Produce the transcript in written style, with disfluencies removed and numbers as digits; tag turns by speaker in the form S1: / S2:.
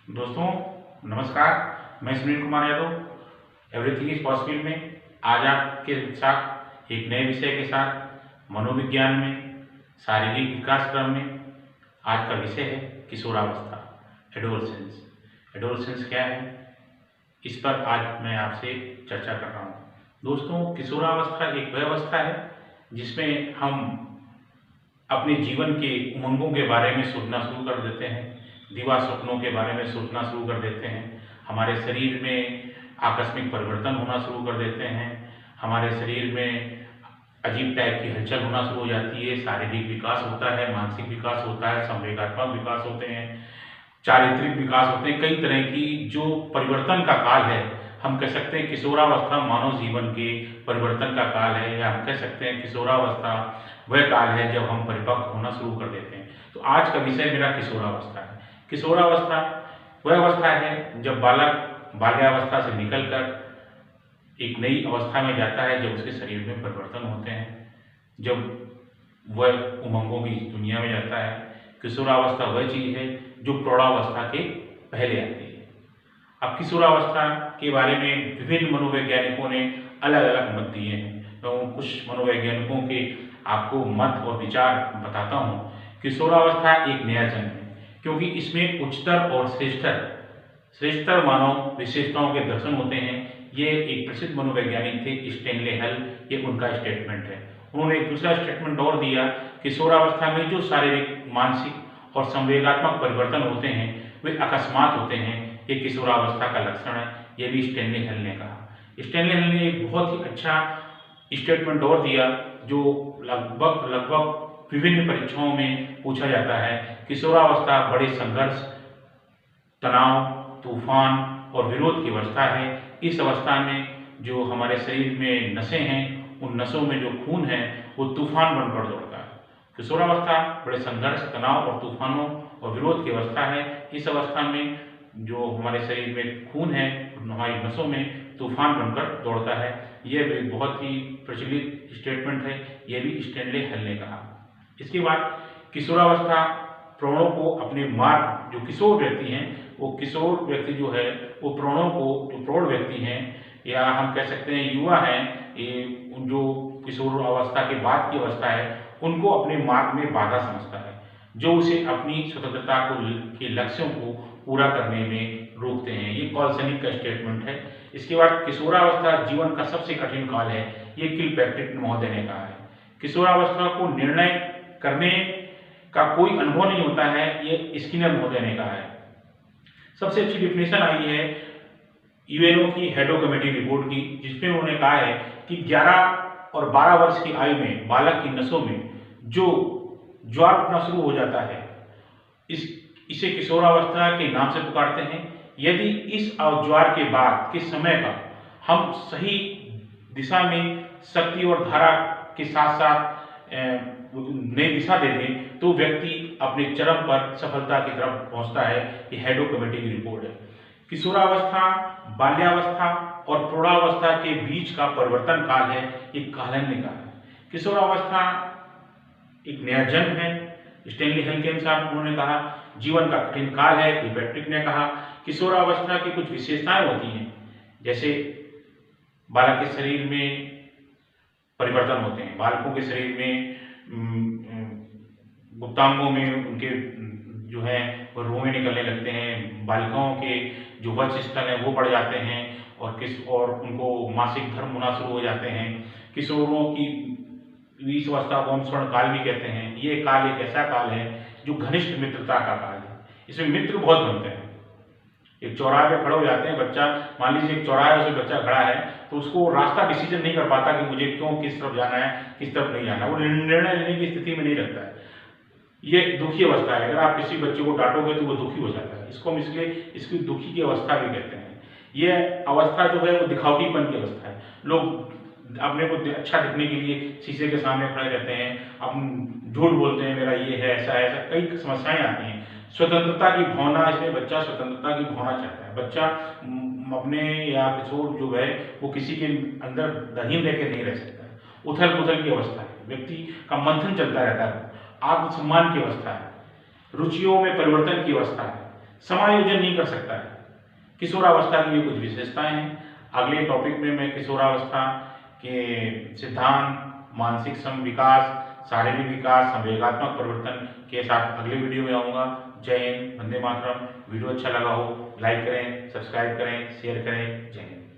S1: दोस्तों नमस्कार। मैं Sunil Kumar Yadav everything is possible में आज आपके साथ एक नए विषय के साथ मनोविज्ञान में शारीरिक विकास क्रम में आज का विषय है किशोरावस्था, एडोलसेंस। एडोलसेंस क्या है, इस पर आज मैं आपसे चर्चा कर रहा हूँ। दोस्तों, किशोरावस्था एक वह अवस्था है जिसमें हम अपने जीवन के उमंगों के बारे में सोचना शुरू कर देते हैं, दिवा स्वप्नों के बारे में सोचना शुरू कर देते हैं, हमारे शरीर में आकस्मिक परिवर्तन होना शुरू कर देते हैं, हमारे शरीर में अजीब टाइप की हलचल होना शुरू हो जाती है, शारीरिक विकास होता है, मानसिक विकास होता है, संवेगात्मक विकास होते हैं, चारित्रिक विकास होते हैं, कई तरह की जो परिवर्तन का काल है। हम कह सकते हैं किशोरावस्था मानव जीवन के परिवर्तन का काल है, या हम कह सकते हैं किशोरावस्था वह काल है जब हम परिपक्व होना शुरू कर देते हैं। तो आज का विषय मेरा किशोरावस्था है। किशोरावस्था वह अवस्था है जब बालक बाल्यावस्था से निकलकर एक नई अवस्था में जाता है, जब उसके शरीर में परिवर्तन होते हैं, जब वह उमंगों की दुनिया में जाता है। किशोरावस्था वह चीज़ है जो प्रौढ़ावस्था के पहले आती है। अब किशोरावस्था के बारे में विभिन्न मनोवैज्ञानिकों ने अलग अलग मत दिए हैं। तो कुछ मनोवैज्ञानिकों के आपको मत और विचार बताता हूँ। किशोरावस्था एक नया जन्म है क्योंकि इसमें उच्चतर और श्रेष्ठतर मानव विशेषताओं के दर्शन होते हैं। ये एक प्रसिद्ध मनोवैज्ञानिक थे स्टैनले हल, ये उनका स्टेटमेंट है। उन्होंने एक दूसरा स्टेटमेंट और दिया, किशोरावस्था में जो शारीरिक, मानसिक और संवेगात्मक परिवर्तन होते हैं वे अकस्मात होते हैं। ये किशोरावस्था का लक्षण है, ये भी स्टैनले हल ने कहा। स्टैनले हल ने एक बहुत ही अच्छा स्टेटमेंट और दिया जो लगभग विभिन्न परीक्षाओं में पूछा जाता है। किशोरावस्था बड़े संघर्ष, तनाव, तूफान और विरोध की अवस्था है। इस अवस्था में जो हमारे शरीर में नसें हैं, उन नसों में जो खून है वो तूफान बनकर दौड़ता है। किशोरावस्था बड़े संघर्ष, तनाव और तूफानों और विरोध की अवस्था है। इस अवस्था में जो हमारे शरीर में खून है, हमारी नसों में तूफान बनकर दौड़ता है। यह भी बहुत ही प्रचलित स्टेटमेंट है, यह भी स्टैनले हल ने कहा। इसके बाद किशोरावस्था प्राणों को अपने मार्ग, जो किशोर व्यक्ति हैं, वो किशोर व्यक्ति जो है वो प्राणों को, जो प्रौढ़ व्यक्ति हैं या हम कह सकते हैं युवा हैं, ये जो किशोर अवस्था के बाद की अवस्था है, उनको अपने मार्ग में बाधा समझता है, जो उसे अपनी स्वतंत्रता को के लक्ष्यों को पूरा करने में रोकते हैं। ये कॉल्सनिक का स्टेटमेंट है। इसके बाद किशोरावस्था जीवन का सबसे कठिन काल है, ये किलपैट्रिक महोदय ने कहा है। किशोरावस्था को निर्णय करने का कोई अनुभव नहीं होता है, ये स्किनर महोदय ने कहा है। सबसे अच्छी डिफिनेशन आई है यूएनओ की हेडो कमेटी रिपोर्ट की, जिसमें उन्होंने कहा है कि 11 और 12 वर्ष की आयु में बालक की नसों में जो ज्वार उठना शुरू हो जाता है, इसे किशोरावस्था के नाम से पुकारते हैं। यदि इस ज्वार के बाद के समय का हम सही दिशा में शक्ति और धारा के साथ साथ नई दिशा दे दें तो व्यक्ति अपने चरम पर सफलता की तरफ पहुंचता है। ये हेडो कमेटी की रिपोर्ट है। किशोरावस्था बाल्यावस्था और प्रौढ़ावस्था के बीच का परिवर्तन काल है, ये कालन ने कहा है। किशोरावस्था एक नया जन्म है, स्टैनले हल के अनुसार उन्होंने कहा। जीवन का कठिन काल है, किलपैट्रिक ने कहा। किशोरावस्था की कुछ विशेषताएं होती हैं, जैसे बालक के शरीर में परिवर्तन होते हैं, बालकों के शरीर में गुप्तांगों में उनके जो है वो रोमे निकलने लगते हैं, बालिकाओं के जो वक्ष स्थल है वो बढ़ जाते हैं और उनको मासिक धर्म होना शुरू हो जाते हैं। किशोरों की इस अवस्था को हम स्वर्णकाल भी कहते हैं। ये काल एक ऐसा काल है जो घनिष्ठ मित्रता का काल है, इसमें मित्र बहुत बनते हैं। एक चौराहे पे खड़े हो जाते हैं, बच्चा मान लीजिए एक चौराहा है, उसमें बच्चा खड़ा है तो उसको रास्ता डिसीजन नहीं कर पाता कि मुझे क्यों, किस तरफ जाना है, किस तरफ नहीं जाना, वो निर्णय लेने की स्थिति में नहीं रहता है। ये दुखी अवस्था है। अगर आप किसी बच्चे को डांटोगे तो वो दुखी हो जाता है, इसको हम इसलिए इसकी दुखी की अवस्था भी कहते हैं। ये अवस्था जो है वो दिखावटीपन की अवस्था है। लोग अपने को अच्छा दिखने के लिए शीशे के सामने खड़े रहते हैं, हम झूठ बोलते हैं, मेरा ये है, ऐसा है, ऐसा कई समस्याएं आती हैं। स्वतंत्रता की भावना, इसमें बच्चा स्वतंत्रता की भावना चाहता है। बच्चा अपने या किशोर जो है वो किसी के अंदर दहीन रह के नहीं रह सकता है। उथल पुथल की अवस्था है, व्यक्ति का मंथन चलता रहता है। आत्मसम्मान की अवस्था है, रुचियों में परिवर्तन की अवस्था है, समायोजन नहीं कर सकता है। किशोरावस्था की ये कुछ विशेषताएं हैं। अगले टॉपिक में मैं किशोरावस्था के सिद्धांत, मानसिक विकास, शारीरिक विकास, संवेगात्मक परिवर्तन के साथ अगले वीडियो में आऊँगा। जय हिंद, वंदे मातरम। वीडियो अच्छा लगा हो लाइक करें, सब्सक्राइब करें, शेयर करें। जय हिंद।